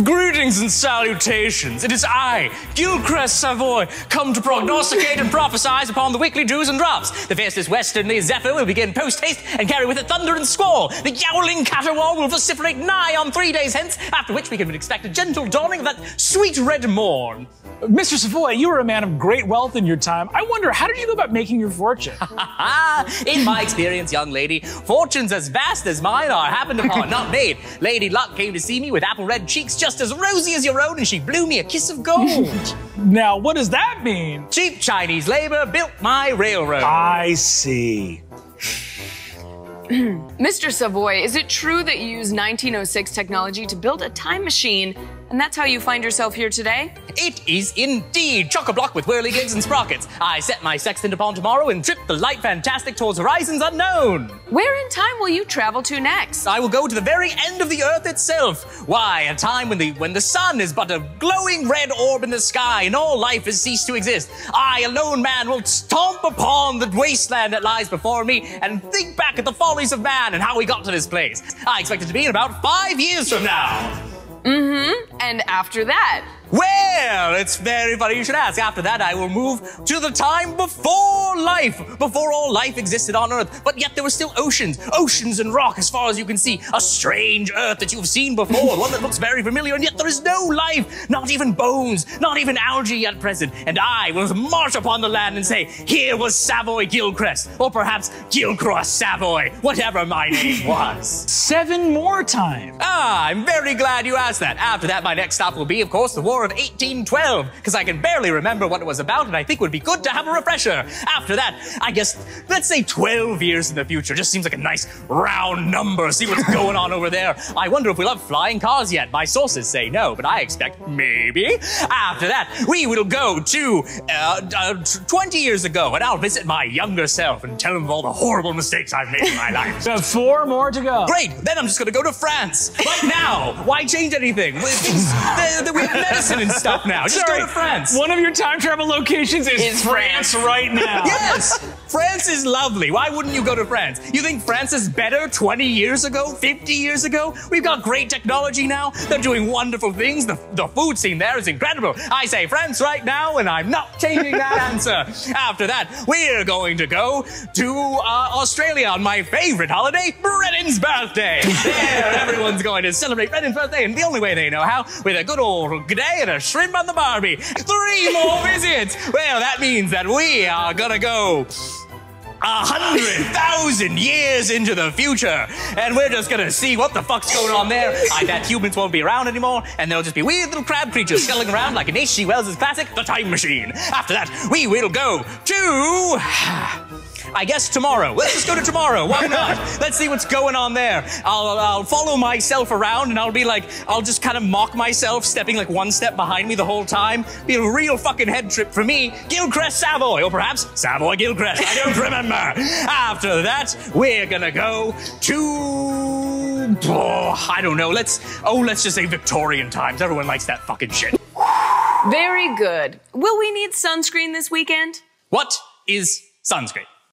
Greetings and salutations. It is I, Gilchrest Savoy, come to prognosticate and prophesize upon the weekly dews and drops. The fiercest westerly zephyr will begin post-haste and carry with it thunder and squall. The yowling caterwaul will vociferate nigh on 3 days hence, after which we can expect a gentle dawning of that sweet red morn. Mr. Savoy, you were a man of great wealth in your time. I wonder, how did you go about making your fortune? In my experience, young lady, fortunes as vast as mine are happened upon, not made. Lady Luck came to see me with apple-red cheeks just as rosy as your own, and she blew me a kiss of gold. Now, what does that mean? Cheap Chinese labor built my railroad. I see. Mr. Savoy, is it true that you used 1906 technology to build a time machine, and that's how you find yourself here today? It is indeed chock-a-block with whirligigs and sprockets. I set my sextant upon tomorrow and trip the light fantastic towards horizons unknown. Where in time will you travel to next? I will go to the very end of the earth itself. Why, a time when the sun is but a glowing red orb in the sky and all life has ceased to exist. I, a lone man, will stomp upon the wasteland that lies before me and think back at the follies of man and how we got to this place. I expect it to be in about 5 years from now. And after that? Well, it's very funny you should ask. After that, I will move to the time before life, before all life existed on Earth. But yet there were still oceans and rock as far as you can see. A strange Earth that you've seen before, one that looks very familiar, and yet there is no life, not even bones, not even algae at present. And I will march upon the land and say, here was Savoy Gilchrest, or perhaps Gilchrest Savoy, whatever my name was. 7 more times. I'm very glad you asked that. After that, my next stop will be, of course, the War of 1812, because I can barely remember what it was about, and I think it would be good to have a refresher. After that, I guess, let's say 12 years in the future. Just seems like a nice round number. See what's going on over there. I wonder if we'll have flying cars yet. My sources say no, but I expect maybe. After that, we will go to 20 years ago, and I'll visit my younger self and tell him of all the horrible mistakes I've made in my life. So 4 more to go. Great, then I'm just gonna go to France. Right now. Why change anything? We have medicine and stuff now. Just go to France. One of your time travel locations is France right now. Yes! France is lovely. Why wouldn't you go to France? You think France is better 20 years ago, 50 years ago? We've got great technology now. They're doing wonderful things. The food scene there is incredible. I say France right now, and I'm not changing that answer. After that, we're going to go to Australia on my favorite holiday, Brennan's birthday. There, everyone's going to celebrate Brennan's birthday, and the only way they know how, with a good old g'day and a shrimp on the Barbie. 3 more visits. Well, that means that we are gonna go 100,000 years into the future, and we're just gonna see what the fuck's going on there. I bet humans won't be around anymore, and there'll just be weird little crab creatures scuttling around like in H.G. Wells' classic, The Time Machine. After that, we will go to... I guess tomorrow. Let's just go to tomorrow. Why not? Let's see what's going on there. I'll follow myself around, and I'll just kind of mock myself, stepping like 1 step behind me the whole time. Be a real fucking head trip for me. Gilchrest Savoy, or perhaps Savoy Gilchrest. I don't remember. After that, we're gonna go to... I don't know. Let's just say Victorian times. Everyone likes that fucking shit. Very good. Will we need sunscreen this weekend? What is sunscreen?